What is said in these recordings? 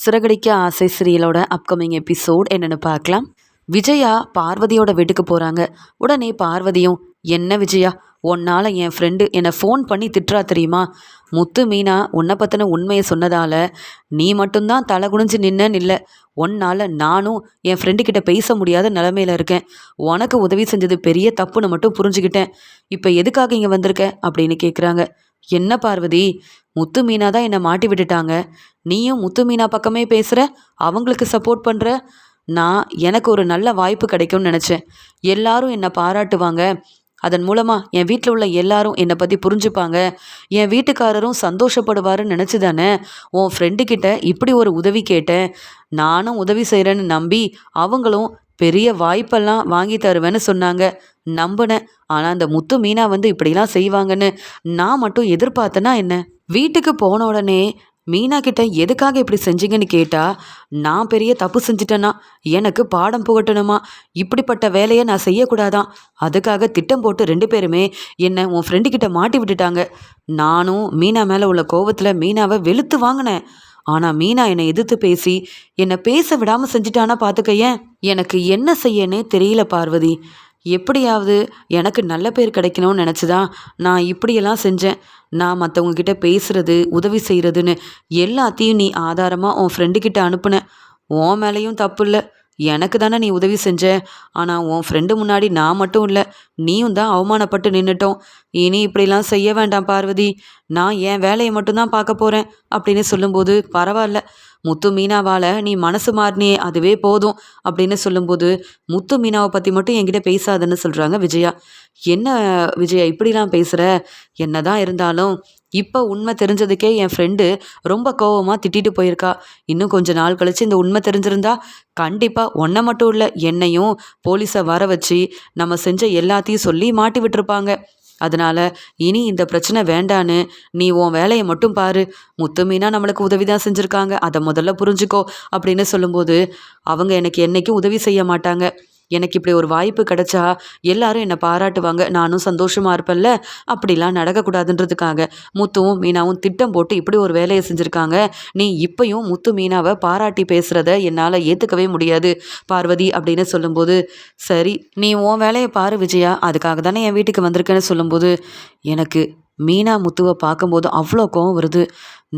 சிறகடிக்க ஆசை சீரியலோட upcoming episode என்னென்னு பார்க்கலாம். விஜயா பார்வதியோட வீட்டுக்கு போகிறாங்க. உடனே பார்வதியும், என்ன விஜயா, உன்னால் என் ஃப்ரெண்டு என்னை ஃபோன் பண்ணி திட்டுறா தெரியுமா? முத்து மீனா உன்னை பற்றின உண்மையை சொன்னதால் நீ மட்டும்தான் தலை குனிஞ்சு நின்னன்னு இல்லை, உன்னால் நானும் என் ஃப்ரெண்டுக்கிட்ட பேச முடியாத நிலமையில இருக்கேன். உனக்கு உதவி செஞ்சது பெரிய தப்புன்னு மட்டும் புரிஞ்சுக்கிட்டேன். இப்போ எதுக்காக இங்கே வந்திருக்க அப்படின்னு கேட்குறாங்க. என்ன பார்வதி, முத்து மீனா தான் என்னை மாட்டி விட்டுட்டாங்க, நீயும் முத்து மீனா பக்கமே பேசுகிற, அவங்களுக்கு சப்போர்ட் பண்ணுற. எனக்கு ஒரு நல்ல வாய்ப்பு கிடைக்கும்னு நினச்சேன். எல்லாரும் என்னை பாராட்டுவாங்க, அதன் மூலமாக என் வீட்டில் உள்ள எல்லாரும் என்னை பற்றி புரிஞ்சுப்பாங்க, என் வீட்டுக்காரரும் சந்தோஷப்படுவாருன்னு நினச்சி தானே உன் ஃப்ரெண்டுக்கிட்ட இப்படி ஒரு உதவி கேட்டேன். நானும் உதவி செய்கிறேன்னு நம்பி அவங்களும் பெரிய வாய்ப்பெல்லாம் வாங்கி தருவேன்னு சொன்னாங்க, நம்பினேன். ஆனால் அந்த முத்து மீனா இப்படிலாம் செய்வாங்கன்னு நான் மட்டும் எதிர்பார்த்தேன்னா என்ன? வீட்டுக்கு போன உடனே மீனா கிட்ட எதுக்காக இப்படி செஞ்சீங்கன்னு கேட்டா, நான் பெரிய தப்பு செஞ்சிட்டேன்னா எனக்கு பாடம் புகட்டணுமா, இப்படிப்பட்ட வேலையை நான் செய்யக்கூடாதான், அதுக்காக திட்டம் போட்டு 2 பேருமே என்னை உன் ஃப்ரெண்டு கிட்ட மாட்டி விட்டுட்டாங்க. நானும் மீனா மேலே உள்ள கோவத்தில் மீனாவை வெளுத்து வாங்கினேன். ஆனால் மீனா என்னை எதிர்த்து பேசி என்னை பேச விடாமல் செஞ்சிட்டானா பார்த்துக்கையேன். எனக்கு என்ன செய்யனே தெரியல பார்வதி. எப்படியாவது எனக்கு நல்ல பேர் கிடைக்கணும்னு நினச்சிதான் நான் இப்படியெல்லாம் செஞ்சேன். நான் மற்றவங்கக்கிட்ட பேசுகிறது, உதவி செய்கிறதுன்னு எல்லாத்தையும் நீ ஆதாரமாக உன் ஃப்ரெண்டுக்கிட்ட அனுப்புனேன். உன் மேலேயும் தப்பு இல்லை, எனக்கு தானே நீ உதவி செஞ்ச. ஆனால் உன் ஃப்ரெண்டு முன்னாடி நான் மட்டும் இல்லை, நீயும் தான் அவமானப்பட்டு நின்றுட்டோம். இனி இப்படிலாம் செய்ய வேண்டாம் பார்வதி, நான் என் வேலையை மட்டும்தான் பார்க்க போகிறேன் அப்படின்னு சொல்லும்போது, பரவாயில்ல முத்து மீனாவால் நீ மனசு மாறினியே அதுவே போதும் அப்படின்னு சொல்லும்போது, முத்து மீனாவை பற்றி மட்டும் என்கிட்ட பேசாதுன்னு சொல்கிறாங்க விஜயா. என்ன விஜயா இப்படிலாம் பேசுகிற? என்ன தான் இருந்தாலும் இப்போ உண்மை தெரிஞ்சதுக்கே என் ஃப்ரெண்டு ரொம்ப கோவமாக திட்டிட்டு போயிருக்கா. இன்னும் கொஞ்ச நாள் கழித்து இந்த உண்மை தெரிஞ்சிருந்தா கண்டிப்பாக ஒன்றை மட்டும் இல்லை, என்னையும் போலீஸை வர வச்சு நம்ம செஞ்ச எல்லாத்தையும் சொல்லி மாட்டி விட்டுருப்பாங்க. அதனால் இனி இந்த பிரச்சனை வேண்டான்னு நீ உன் வேலையை மட்டும் பாரு. முத்து மீனா நம்மளுக்கு உதவி தான் செஞ்சுருக்காங்க, அதை முதல்ல புரிஞ்சுக்கோ அப்படின்னு சொல்லும்போது, அவங்க எனக்கு என்றைக்கும் உதவி செய்ய மாட்டாங்க. எனக்கு இப்படி ஒரு வாய்ப்பு கிடைச்சா எல்லாரும் என்னை பாராட்டுவாங்க, நானும் சந்தோஷமாக இருப்பேன்ல. அப்படிலாம் நடக்கக்கூடாதுன்றதுக்காக முத்துவும் மீனாவும் திட்டம் போட்டு இப்படி ஒரு வேலையை செஞ்சுருக்காங்க. நீ இப்பயும் முத்து மீனாவை பாராட்டி பேசுகிறத என்னால் ஏற்றுக்கவே முடியாது பார்வதி அப்படின்னு சொல்லும்போது, சரி நீ உன் வேலையை பாரு விஜயா, அதுக்காக தானே என் வீட்டுக்கு வந்திருக்கேன்னு சொல்லும்போது, எனக்கு மீனா முத்துவை பார்க்கும்போது அவ்வளோ கோவம் வருது.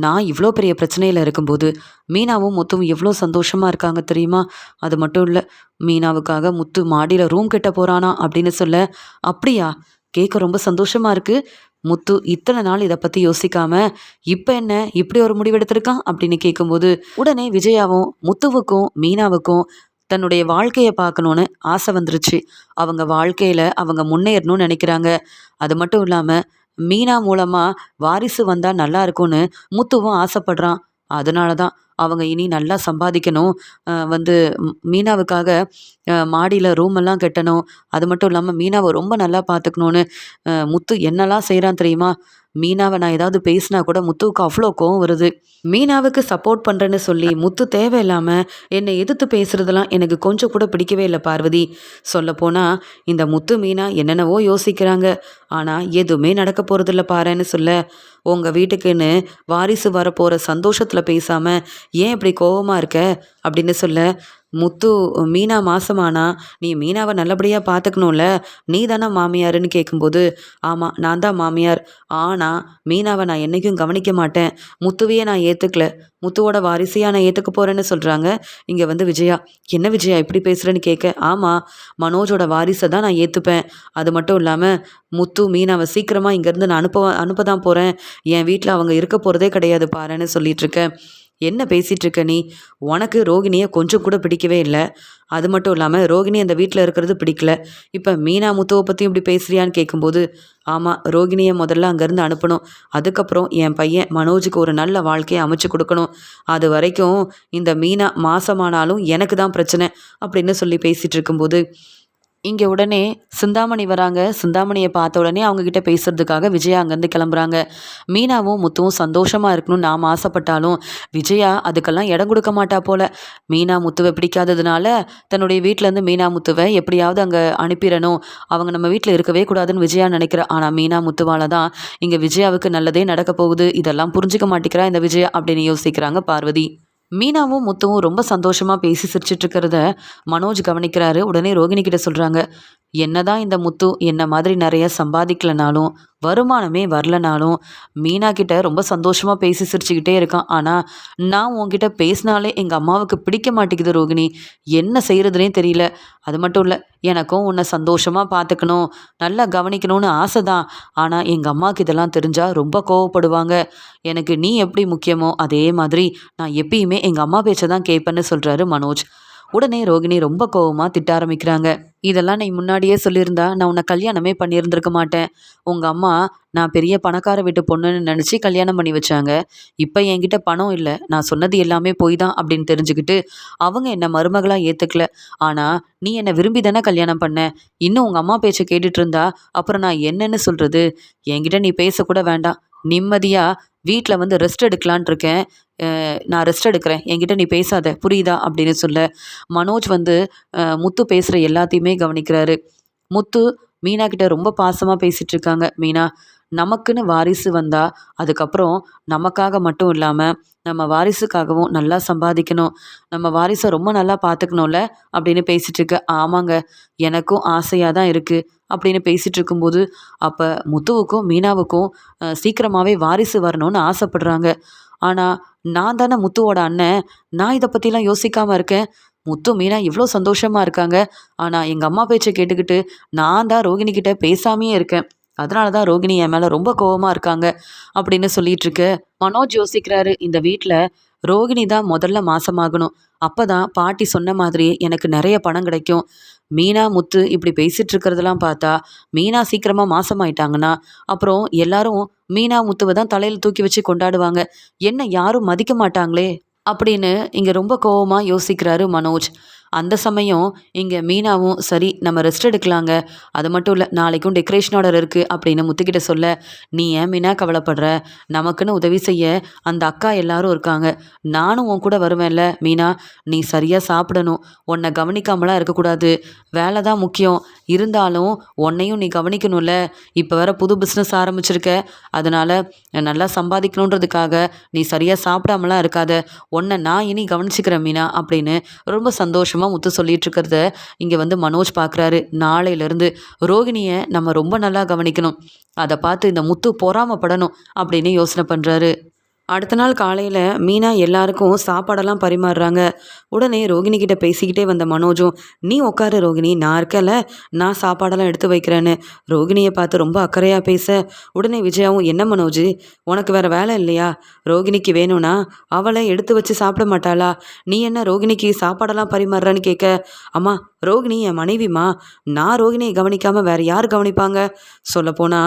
நான் இவ்வளோ பெரிய பிரச்சனையில் இருக்கும்போது மீனாவும் முத்துவும் எவ்வளோ சந்தோஷமாக இருக்காங்க தெரியுமா? அது மட்டும் இல்லை, மீனாவுக்காக முத்து மாடியில் ரூம் கட்ட போகிறானா அப்படின்னு சொல்ல, அப்படியா, கேட்க ரொம்ப சந்தோஷமாக இருக்குது. முத்து இத்தனை நாள் இதை பற்றி யோசிக்காம இப்போ என்ன இப்படி ஒரு முடிவெடுத்திருக்கான் அப்படின்னு கேட்கும்போது, உடனே விஜயாவும் முத்துவுக்கும் மீனாவுக்கும் தன்னுடைய வாழ்க்கையை பார்க்கணுன்னு ஆசை வந்துருச்சு. அவங்க வாழ்க்கையில் அவங்க முன்னேறணும்னு நினைக்கிறாங்க. அது மட்டும் இல்லாமல் மீனா மூலமாக வாரிசு வந்தால் நல்லா இருக்கும்னு முத்துவும் ஆசைப்படுறான். அதனால தான் அவங்க இனி நல்லா சம்பாதிக்கணும், வந்து மீனாவுக்காக மாடியில் ரூம் எல்லாம் கட்டணும், அது மட்டும் இல்லாமல் மீனாவை ரொம்ப நல்லா பார்த்துக்கணுன்னு முத்து என்னெல்லாம் செய்கிறான் தெரியுமா? மீனாவை நான் ஏதாவது பேசினா கூட முத்துவுக்கு அவ்வளோ கோவம் வருது. மீனாவுக்கு சப்போர்ட் பண்ணுறேன்னு சொல்லி முத்து தேவையில்லாமல் என்னை எதிர்த்து பேசுகிறதெல்லாம் எனக்கு கொஞ்சம் கூட பிடிக்கவே இல்லை பார்வதி. சொல்லப்போனால் இந்த முத்து மீனா என்னென்னவோ யோசிக்கிறாங்க, ஆனால் எதுவுமே நடக்க போகிறதில்ல பாருன்னு சொல்ல, உங்கள் வீட்டுக்குன்னு வாரிசு வரப்போகிற சந்தோஷத்தில் பேசாமல் ஏன் இப்படி கோவமாக இருக்க அப்படின்னு சொல்ல, முத்து மீனா மாசமானா நீ மீனாவை நல்லபடியாக பார்த்துக்கணும்ல, நீ தானே மாமியாருன்னு கேட்கும்போது, ஆமாம் நான் தான் மாமியார், ஆனால் மீனாவை நான் என்றைக்கும் கவனிக்க மாட்டேன், முத்துவையே நான் ஏற்றுக்கல, முத்துவோட வாரிசையாக நான் ஏற்றுக்க போகிறேன்னு சொல்கிறாங்க. இங்கே விஜயா, என்ன விஜயா இப்படி பேசுகிறேன்னு கேட்க, ஆமாம் மனோஜோட வாரிசை தான் நான் ஏற்றுப்பேன். அது மட்டும் இல்லாமல் முத்து மீனாவை சீக்கிரமாக இங்கேருந்து நான் அனுப்ப தான் போகிறேன், என் வீட்டில் அவங்க இருக்க போகிறதே கிடையாது பாருன்னு சொல்லிகிட்ருக்கேன். என்ன பேசிகிட்டு இருக்க நீ? உனக்கு ரோகிணியை கொஞ்சம் கூட பிடிக்கவே இல்லை, அது மட்டும் இல்லாமல் ரோகிணி அந்த வீட்டில் இருக்கிறது பிடிக்கல, இப்போ மீனா முத்துவை பற்றி இப்படி பேசுறியான்னு கேட்கும்போது, ஆமாம் ரோகிணியை முதல்ல அங்கேருந்து அனுப்பணும், அதுக்கப்புறம் என் பையன் மனோஜுக்கு ஒரு நல்ல வாழ்க்கையை அமைச்சு கொடுக்கணும், அது வரைக்கும் இந்த மீனா மாசமானாலும் எனக்கு தான் பிரச்சனை அப்படின்னு சொல்லி பேசிகிட்டு இருக்கும்போது, இங்கே உடனே சிந்தாமணி வராங்க. சிந்தாமணியை பார்த்த உடனே அவங்கக்கிட்ட பேசுகிறதுக்காக விஜயா அங்கேருந்து கிளம்புறாங்க. மீனாவும் முத்துவும் சந்தோஷமாக இருக்கணும்னு நாம் ஆசைப்பட்டாலும் விஜயா அதுக்கெல்லாம் இடம் கொடுக்க மாட்டா போல். மீனா முத்துவை பிடிக்காததுனால தன்னுடைய வீட்டிலேருந்து மீனா முத்துவை எப்படியாவது அங்கே அனுப்பிடணும், அவங்க நம்ம வீட்டில் இருக்கவே கூடாதுன்னு விஜயா நினைக்கிறா. ஆனால் மீனா முத்துவால் தான் இங்கே விஜயாவுக்கு நல்லதே நடக்க போகுது, இதெல்லாம் புரிஞ்சிக்க மாட்டேங்கிறா இந்த விஜயா அப்படின்னு யோசிக்கிறாங்க பார்வதி. மீனாவும் முத்துவும் ரொம்ப சந்தோஷமா பேசி சிரிச்சிட்டு இருக்கிறத மனோஜ் கவனிக்கிறாரு. உடனே ரோகிணி கிட்ட சொல்றாங்க, என்னதான் இந்த முத்து என்ன மாதிரி நிறைய சம்பாதிக்கலனாலும் வருமானமே வரலனாலும் மீனா கிட்ட ரொம்ப சந்தோஷமா பேசி சிரிச்சுக்கிட்டே இருக்கான். ஆனா நான் உன்கிட்ட பேசினாலே எங்க அம்மாவுக்கு பிடிக்க மாட்டேங்குது ரோகிணி. என்ன செய்யறதுனே தெரியல. அது மட்டும் இல்ல, எனக்கும் உன்னை சந்தோஷமா பார்த்துக்கணும், நல்லா கவனிக்கணும்னு ஆசைதான். ஆனா எங்க அம்மாவுக்கு இதெல்லாம் தெரிஞ்சா ரொம்ப கோவப்படுவாங்க. எனக்கு நீ எப்படி முக்கியமோ அதே மாதிரி நான் எப்பயுமே எங்க அம்மா பேச்சை தான் கேட்பேன்னு சொல்றாரு மனோஜ். உடனே ரோகிணி ரொம்ப கோவமா திட்ட ஆரம்பிக்கிறாங்க. இதெல்லாம் நீ முன்னாடியே சொல்லியிருந்தா நான் உன்னை கல்யாணமே பண்ணியிருந்திருக்க மாட்டேன். உங்க அம்மா நான் பெரிய பணக்கார வீட்டு பொண்ணுன்னு நினச்சி கல்யாணம் பண்ணி வச்சாங்க. இப்போ என்கிட்ட பணம் இல்லை, நான் சொன்னது எல்லாமே பொய் தான் அப்படின்னு தெரிஞ்சுக்கிட்டு அவங்க என்னை மருமகளா ஏற்றுக்கல. ஆனால் நீ என்னை விரும்பி தானே கல்யாணம் பண்ண. இன்னும் உங்கள் அம்மா பேச்சை கேட்டுட்டு இருந்தா அப்புறம் நான் என்னன்னு சொல்கிறது. என்கிட்ட நீ பேசக்கூட வேண்டாம். நிம்மதியாக வீட்டில் வந்து ரெஸ்ட் எடுக்கலான் இருக்கேன். நான் ரெஸ்ட் எடுக்கிறேன், என்கிட்ட நீ பேசாத, புரியுதா அப்படின்னு சொல்ல மனோஜ் வந்து முத்து பேசுகிற எல்லாத்தையுமே கவனிக்கிறாரு. முத்து மீனா கிட்ட ரொம்ப பாசமாக பேசிகிட்டு இருக்காங்க. மீனா, நமக்குன்னு வாரிசு வந்தா அதுக்கப்புறம் நமக்காக மட்டும் இல்லாமல் நம்ம வாரிசுக்காகவும் நல்லா சம்பாதிக்கணும், நம்ம வாரிசை ரொம்ப நல்லா பார்த்துக்கணும்ல அப்படின்னு பேசிகிட்டு இருக்க. ஆமாங்க, எனக்கும் ஆசையாக தான் இருக்குது அப்படின்னு பேசிகிட்டு இருக்கும்போது அப்போ முத்துவுக்கும் மீனாவுக்கும் சீக்கிரமாகவே வாரிசு வரணும்னு ஆசைப்படுறாங்க. ஆனால் நான் தானே முத்துவோட அண்ணன், நான் இதை பற்றிலாம் யோசிக்காமல் இருக்கேன். முத்து மீனா இவ்வளோ சந்தோஷமாக இருக்காங்க. ஆனால் எங்கள் அம்மா பேச்சை கேட்டுக்கிட்டு நான் தான் ரோகிணி கிட்ட பேசாமையே இருக்கேன். அதனால தான் ரோகிணி என் மேலே ரொம்ப கோவமாக இருக்காங்க அப்படின்னு சொல்லிட்டு இருக்கு. மனோஜ் யோசிக்கிறாரு, இந்த வீட்டில் ரோகிணி தான் முதல்ல மாசமாகணும். அப்போ தான் பாட்டி சொன்ன மாதிரி எனக்கு நிறைய பணம் கிடைக்கும். மீனா முத்து இப்படி பேசிட்டு இருக்கிறதெல்லாம் பார்த்தா மீனா சீக்கிரமாக மாசமாயிட்டாங்கன்னா அப்புறம் எல்லாரும் மீனா முத்துவை தான் தலையில் தூக்கி வச்சு கொண்டாடுவாங்க. என்ன யாரும் மதிக்க மாட்டாங்களே அப்படின்னு இங்கே ரொம்ப கோவமாக யோசிக்கிறாரு மனோஜ். அந்த சமயம் இங்கே மீனாவும் சரி நம்ம ரெஸ்ட் எடுக்கலாங்க, அது மட்டும் இல்லை நாளைக்கும் டெக்கரேஷன் ஆர்டர் இருக்குது அப்படின்னு முத்துக்கிட்ட சொல்ல, நீ ஏன் மீனா கவலைப்படுற, நமக்குன்னு உதவி செய்ய அந்த அக்கா எல்லாரும் இருக்காங்க, நானும் உன் கூட வருவேன்ல. மீனா, நீ சரியாக சாப்பிடணும், உன்னை கவனிக்காமலாம் இருக்கக்கூடாது, வேலை தான் முக்கியம், இருந்தாலும் உன்னையும் நீ கவனிக்கணும்ல. இப்போ வேற புது பிஸ்னஸ் ஆரம்பிச்சிருக்க, அதனால் நல்லா சம்பாதிக்கணுன்றதுக்காக நீ சரியாக சாப்பிடாமலாம் இருக்காத, உன்னை நான் இனி கவனிச்சுக்கிறேன் மீனா அப்படின்னு ரொம்ப சந்தோஷமாக முத்து சொல்லிட்டு இருக்கிறத இங்கே வந்து மனோஜ் பார்க்குறாரு. நாளையிலேருந்து ரோகிணியை நம்ம ரொம்ப நல்லா கவனிக்கணும், அதை பார்த்து இந்த முத்து பொறாமப்படணும் அப்படின்னு யோசனை பண்ணுறாரு. அடுத்த நாள் காலையில் மீனா எல்லாருக்கும் சாப்பாடெல்லாம் பரிமாறுறாங்க. உடனே ரோகிணி கிட்ட பேசிக்கிட்டே வந்த மனோஜும், நீ உட்காரு ரோகிணி, நான் இருக்கல, நான் சாப்பாடெல்லாம் எடுத்து வைக்கிறேன்னு ரோகிணியை பார்த்து ரொம்ப அக்கறையாக பேச, உடனே விஜயாவும், என்ன மனோஜ், உனக்கு வேற வேலை இல்லையா, ரோகிணிக்கு வேணும்னா அவளை எடுத்து வச்சு சாப்பிட மாட்டாளா, நீ என்ன ரோகிணிக்கு சாப்பாடெல்லாம் பரிமாறுறான்னு கேட்க, அம்மா ரோகிணி என் மனைவிமா, நான் ரோகிணியை கவனிக்காமல் வேற யார் கவனிப்பாங்க, சொல்லப்போனா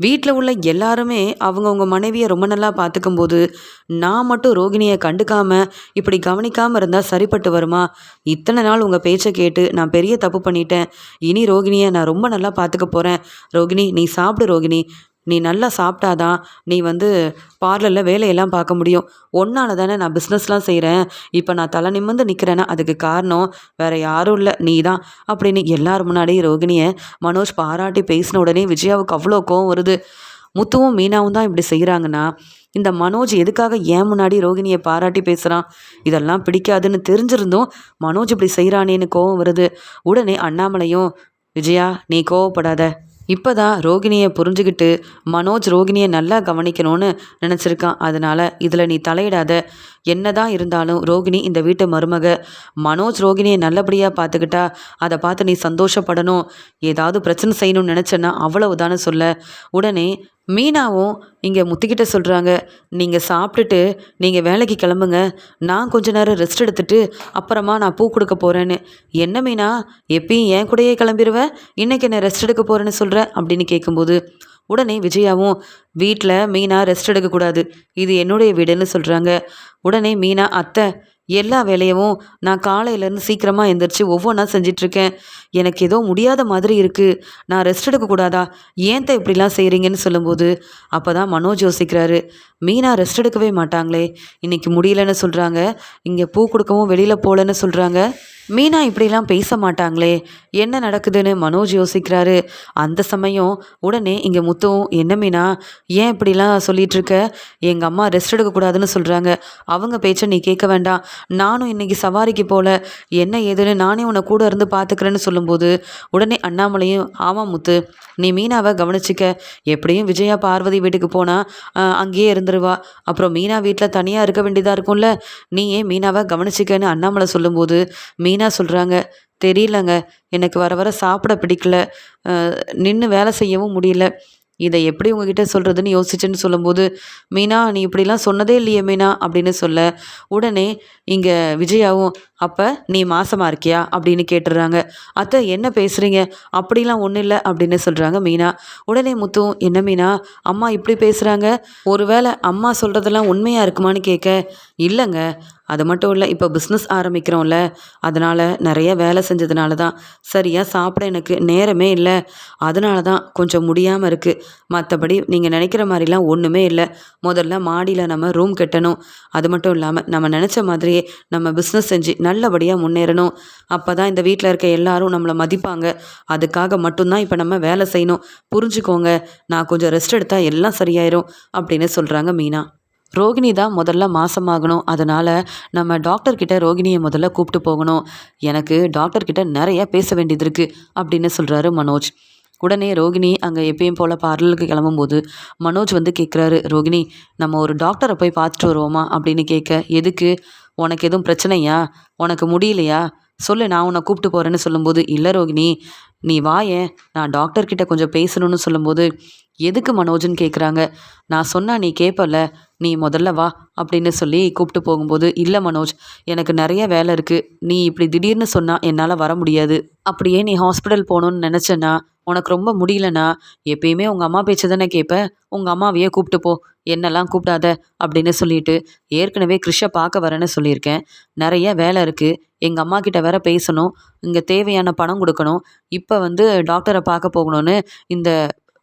வீட்டில் உள்ள எல்லாருமே அவங்கவுங்க மனைவியை ரொம்ப நல்லா பார்த்துக்கும் போது நான் மட்டும் ரோகிணியை கண்டுக்காமல் இப்படி கவனிக்காமல் இருந்தால் சரிப்பட்டு வருமா, இத்தனை நாள் உங்கள் பேச்சை கேட்டு நான் பெரிய தப்பு பண்ணிட்டேன், இனி ரோகிணியை நான் ரொம்ப நல்லா பார்த்துக்க போகிறேன். ரோகிணி நீ சாப்பிடு ரோகிணி, நீ நல்லா சாப்பிட்டாதான் நீ வந்து பார்லரில் வேலையெல்லாம் பார்க்க முடியும், ஒன்னால தானே நான் பிஸ்னஸ்லாம் செய்கிறேன், இப்போ நான் தலை நிமிர்ந்து நிற்கிறேன்னா அதுக்கு காரணம் வேற யாரும் இல்லை நீ தான் அப்படின்னு எல்லார் முன்னாடியும் ரோகிணியை மனோஜ் பாராட்டி பேசின உடனே விஜயாவுக்கு அவ்வளோ கோவம் வருது. முத்துவும் மீனாவும் தான் இப்படி செய்கிறாங்கன்னா இந்த மனோஜ் எதுக்காக ஏன் முன்னாடி ரோகிணியை பாராட்டி பேசுகிறான், இதெல்லாம் பிடிக்காதுன்னு தெரிஞ்சிருந்தும் மனோஜ் இப்படி செய்கிறானேன்னு கோவம் வருது. உடனே அண்ணாமலையும், விஜயா நீ கோவப்படாத, இப்போ தான் ரோகிணியை புரிஞ்சுக்கிட்டு மனோஜ் ரோகிணியை நல்லா கவனிக்கணும்னு நினச்சிருக்கான், அதனால் இதில் நீ தலையிடாத, என்னதான் இருந்தாலும் ரோகிணி இந்த வீட்டு மருமக, மனோஜ் ரோகிணியை நல்லபடியாக பார்த்துக்கிட்டா அதை பார்த்து நீ சந்தோஷப்படணும், ஏதாவது பிரச்சனை செய்யணும்னு நினச்சேன்னா அவ்வளவுதானே சொல்ல. உடனே மீனாவும் இங்கே முத்துக்கிட்ட சொல்கிறாங்க, நீங்கள் சாப்பிட்டுட்டு நீங்கள் வேலைக்கு கிளம்புங்க, நான் கொஞ்ச நேரம் ரெஸ்ட் எடுத்துட்டு அப்புறமா நான் பூ கொடுக்க போகிறேன்னு. என்ன மீனா, எப்பயும் என் கூடயே கிளம்பிடுவேன், இன்றைக்கி என்ன ரெஸ்ட் எடுக்க போகிறேன்னு சொல்கிறேன் அப்படின்னு கேட்கும்போது உடனே விஜயாவும், வீட்டில் மீனா ரெஸ்ட் எடுக்கக்கூடாது, இது என்னுடைய வீடுன்னு சொல்கிறாங்க. உடனே மீனா, அத்தை எல்லா வேலையவும் நான் காலையிலேருந்து சீக்கிரமாக எந்திரிச்சு ஒவ்வொன்றா செஞ்சிட்ருக்கேன், எனக்கு ஏதோ முடியாத மாதிரி இருக்குது, நான் ரெஸ்ட் எடுக்கக்கூடாதா, ஏன் தான் இப்படிலாம் செய்கிறீங்கன்னு சொல்லும்போது அப்போ தான் மனோஜ் யோசிக்கிறாரு, மீனா ரெஸ்ட் எடுக்கவே மாட்டாங்களே, இன்றைக்கி முடியலன்னு சொல்கிறாங்க, இங்கே பூ கொடுக்கவும் வெளியில் போகலன்னு சொல்கிறாங்க, மீனா இப்படிலாம் பேச மாட்டாங்களே, என்ன நடக்குதுன்னு மனோஜ் யோசிக்கிறாரு. அந்த சமயம் உடனே இங்கே முத்துவும், என்ன மீனா, ஏன் இப்படிலாம் சொல்லிட்டு இருக்க? எங்கள் அம்மா ரெஸ்ட் எடுக்கக்கூடாதுன்னு சொல்கிறாங்க. அவங்க பேச்சை நீ கேட்க வேண்டாம். நானும் இன்னைக்கு சவாரிக்கு போல, என்ன ஏதுன்னு நானே உன்னை கூட இருந்து பார்த்துக்கிறேன்னு சொல்லும்போது உடனே அண்ணாமலையும், ஆமாம் முத்து, நீ மீனாவை கவனிச்சிக்க. எப்படியும் விஜயா பார்வதி வீட்டுக்கு போனால் அங்கேயே இருந்துருவா. அப்புறம் மீனா வீட்டில் தனியாக இருக்க வேண்டியதாக இருக்கும்ல, நீ ஏன் மீனாவை கவனிச்சிக்கன்னு அண்ணாமலை சொல்லும்போது மீனா சொல்கிறாங்க, தெரியலங்க, எனக்கு வர வர சாப்பிட பிடிக்கல, நின்று வேலை செய்யவும் முடியல, இதை எப்படி உங்ககிட்ட சொல்கிறதுன்னு யோசிச்சுன்னு சொல்லும்போது, மீனா நீ இப்படிலாம் சொன்னதே இல்லையே மீனா அப்படின்னு சொல்ல, உடனே இங்கே விஜயாவும், அப்போ நீ மாசமா இருக்கியா அப்படின்னு கேட்டுடுறாங்க. அத்தை என்ன பேசுகிறீங்க, அப்படிலாம் ஒன்றும் இல்லை அப்படின்னு சொல்கிறாங்க மீனா. உடனே முத்துவும், என்ன மீனா அம்மா இப்படி பேசுகிறாங்க, ஒருவேளை அம்மா சொல்கிறதெல்லாம் உண்மையாக இருக்குமான்னு கேட்க, இல்லைங்க, அது மட்டும் இல்லை, இப்போ பிஸ்னஸ் ஆரம்பிக்கிறோம்ல, அதனால் நிறைய வேலை செஞ்சதுனால தான் சரியாக சாப்பிட எனக்கு நேரமே இல்லை, அதனால தான் கொஞ்சம் முடியாமல் இருக்குது. மற்றபடி நீங்கள் நினைக்கிற மாதிரிலாம் ஒன்றுமே இல்லை. முதல்ல மாடியில் நம்ம ரூம் கட்டணும். அது மட்டும் இல்லாமல் நம்ம நினச்ச மாதிரியே நம்ம பிஸ்னஸ் செஞ்சு நல்லபடியாக முன்னேறணும். அப்போ தான் இந்த வீட்டில் இருக்க எல்லாரும் நம்மளை மதிப்பாங்க. அதுக்காக மட்டும்தான் இப்போ நம்ம வேலை செய்யணும். புரிஞ்சுக்கோங்க, நான் கொஞ்சம் ரெஸ்ட் எடுத்தால் எல்லாம் சரியாயிரும் அப்படின்னு சொல்கிறாங்க மீனா. ரோகிணி தான் முதல்ல மாசமாகணும். அதனால் நம்ம டாக்டர்கிட்ட ரோகிணியை முதல்ல கூப்பிட்டு போகணும். எனக்கு டாக்டர்கிட்ட நிறைய பேச வேண்டியது இருக்குது அப்படின்னு சொல்கிறாரு மனோஜ். உடனே ரோகிணி அங்கே எப்பயும் போல் பார்லருக்கு கிளம்பும்போது மனோஜ் வந்து கேட்குறாரு, ரோகிணி நம்ம ஒரு டாக்டரை போய் பார்த்துட்டு வருவோமா அப்படின்னு கேட்க, எதுக்கு, உனக்கு எதுவும் பிரச்சனையா, உனக்கு முடியலையா, சொல்லு, நான் உன்னை கூப்பிட்டு போகிறேன்னு சொல்லும்போது, இல்லை ரோகிணி நீ வாயேன், நான் டாக்டர்கிட்ட கொஞ்சம் பேசணும்னு சொல்லும்போது, எதுக்கு மனோஜ்னு கேட்குறாங்க. நான் சொன்னால் நீ கேட்பல, நீ முதல்ல வா அப்படின்னு சொல்லி கூப்பிட்டு போகும்போது, இல்லை மனோஜ், எனக்கு நிறைய வேலை இருக்குது, நீ இப்படி திடீர்னு சொன்னால் என்னால் வர முடியாது. அப்படியே நீ ஹாஸ்பிட்டல் போகணுன்னு நினச்சேன்னா, உனக்கு ரொம்ப முடியலனா, எப்பயுமே உங்கள் அம்மா பேச்சு தானே கேட்ப, உங்கள் அம்மாவையே கூப்பிட்டு போ, என்னெல்லாம் கூப்பிடாத அப்படின்னு சொல்லிட்டு, ஏற்கனவே கிருஷை பார்க்க வரேன்னு சொல்லியிருக்கேன், நிறைய வேலை இருக்குது, எங்கள் அம்மா கிட்ட வேற பேசணும், இங்கே தேவையான பணம் கொடுக்கணும், இப்போ வந்து டாக்டரை பார்க்க போகணும்னு இந்த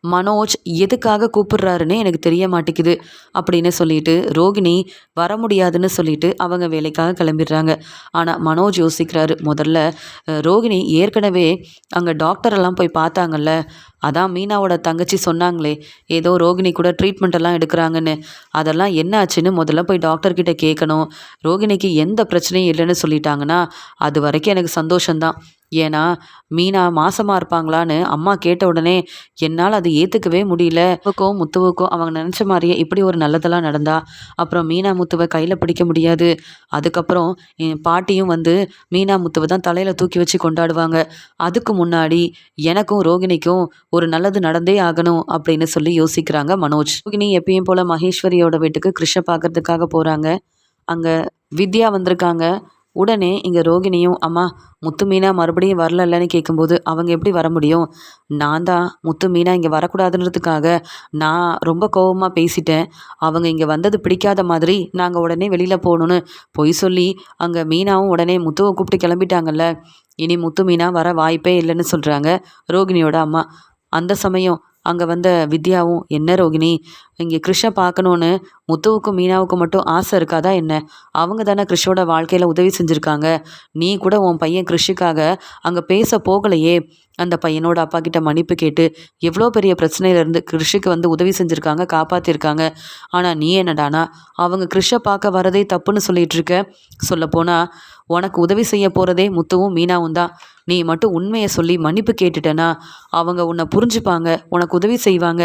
மனோஜ் எதுக்காக கூப்பிடுறாருன்னு எனக்கு தெரிய மாட்டேங்குது அப்படின்னு சொல்லிட்டு ரோகிணி வர முடியாதுன்னு சொல்லிட்டு அவங்க வேலைக்காக கிளம்பிடுறாங்க. ஆனால் மனோஜ் யோசிக்கிறாரு, முதல்ல ரோகிணி ஏற்கனவே அங்கே டாக்டரெல்லாம் போய் பார்த்தாங்கல்ல, அதான் மீனாவோட தங்கச்சி சொன்னாங்களே, ஏதோ ரோகிணி கூட ட்ரீட்மெண்ட் எல்லாம் எடுக்கிறாங்கன்னு, அதெல்லாம் என்ன ஆச்சுன்னு முதல்ல போய் டாக்டர்கிட்ட கேட்கணும். ரோகிணிக்கு எந்த பிரச்சனையும் இல்லைன்னு சொல்லிட்டாங்கன்னா அது வரைக்கும் எனக்கு சந்தோஷம்தான். ஏன்னா மீனா மாசமாக இருப்பாங்களான்னு அம்மா கேட்ட உடனே என்னால் அது ஏற்றுக்கவே முடியல. முத்துவுக்கும் அவங்க நினச்ச மாதிரியே இப்படி ஒரு நல்லதெல்லாம் நடந்தா அப்புறம் மீனா முத்துவை கையில் பிடிக்க முடியாது. அதுக்கப்புறம் என் பாட்டியும் வந்து மீனா முத்துவை தான் தலையில் தூக்கி வச்சு கொண்டாடுவாங்க. அதுக்கு முன்னாடி எனக்கும் ரோகிணிக்கும் ஒரு நல்லது நடந்தே ஆகணும் அப்படின்னு சொல்லி யோசிக்கிறாங்க மனோஜ். ரோகிணி எப்பயும் போல் மகேஸ்வரியோட வீட்டுக்கு கிருஷ்ண பார்க்கறதுக்காக போகிறாங்க. அங்கே வித்யா வந்திருக்காங்க. உடனே இங்கே ரோகிணியும், அம்மா முத்து மீனா மறுபடியும் வரலன்னு கேட்கும்போது, அவங்க எப்படி வர முடியும், நான் தான் முத்து மீனா இங்கே வரக்கூடாதுன்றதுக்காக நான் ரொம்ப கோபமாக பேசிட்டேன், அவங்க இங்கே வந்தது பிடிக்காத மாதிரி நாங்கள் உடனே வெளியில் போகணுன்னு பொய் சொல்லி அங்கே மீனாவும் உடனே முத்துவை கூப்பிட்டு கிளம்பிட்டாங்கல்ல, இனி முத்து மீனா வர வாய்ப்பே இல்லைன்னு சொல்கிறாங்க ரோகிணியோட அம்மா. அந்த சமயம் அங்கே வந்த வித்யாவும், என்ன ரோகிணி, இங்கே கிருஷ்ணை பார்க்கணுன்னு முத்துவுக்கும் மீனாவுக்கும் மட்டும் ஆசை இருக்காதா என்ன, அவங்க தானே கிருஷோட வாழ்க்கையில் உதவி செஞ்சுருக்காங்க, நீ கூட உன் பையன் கிருஷிக்காக அங்கே பேச போகலையே, அந்த பையனோட அப்பா கிட்ட மன்னிப்பு கேட்டு எவ்வளோ பெரிய பிரச்சனையிலேருந்து கிருஷிக்கு வந்து உதவி செஞ்சுருக்காங்க, காப்பாற்றிருக்காங்க. ஆனால் நீ என்னடானா அவங்க கிருஷை பார்க்க வரதே தப்புன்னு சொல்லிட்டு இருக்க. சொல்லப்போனால் உனக்கு உதவி செய்ய போகிறதே முத்துவும் மீனாவும் தான். நீ மட்டும் உண்மையை சொல்லி மன்னிப்பு கேட்டுட்டனா அவங்க உன்னை புரிஞ்சுப்பாங்க, உனக்கு உதவி செய்வாங்க.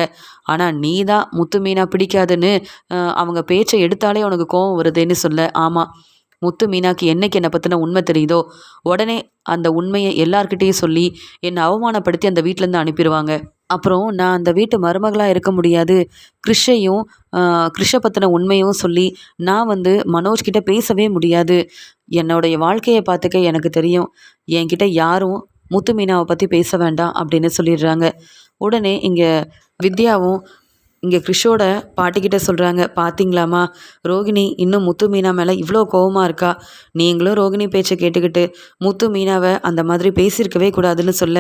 ஆனால் நீ தான் முத்து மீனா பிடிக்காதுன்னு அவங்க பேச்சை எடுத்தாலே உனக்கு கோவம் வருதுன்னு சொல்ல. ஆமாம், முத்து மீனாக்கு என்னைக்கு என்னை பற்றின உண்மை தெரியுதோ உடனே அந்த உண்மையை எல்லார்கிட்டேயும் சொல்லி என்னை அவமானப்படுத்தி அந்த வீட்டிலேருந்து அனுப்பிடுவாங்க. அப்புறம் நான் அந்த வீட்டு மருமகளாக இருக்க முடியாது. கிருஷையும் கிருஷை பற்றின உண்மையும் சொல்லி நான் வந்து மனோஜ்கிட்ட பேசவே முடியாது. என்னுடைய வாழ்க்கையை பார்த்துக்க எனக்கு தெரியும். என்கிட்ட யாரும் முத்து மீனாவை பற்றி பேச வேண்டாம் அப்படின்னு சொல்லிடுறாங்க. உடனே இங்கே வித்யாவும், இங்கே கிறிஷோட பாட்டிக்கிட்ட சொல்கிறாங்க, பார்த்தீங்களாம்மா, ரோகிணி இன்னும் முத்து மீனா மேலே இவ்வளோ கோவமாக இருக்கா. நீங்களும் ரோகிணி பேச்சை கேட்டுக்கிட்டு முத்து மீனாவை அந்த மாதிரி பேசியிருக்கவே கூடாதுன்னு சொல்ல,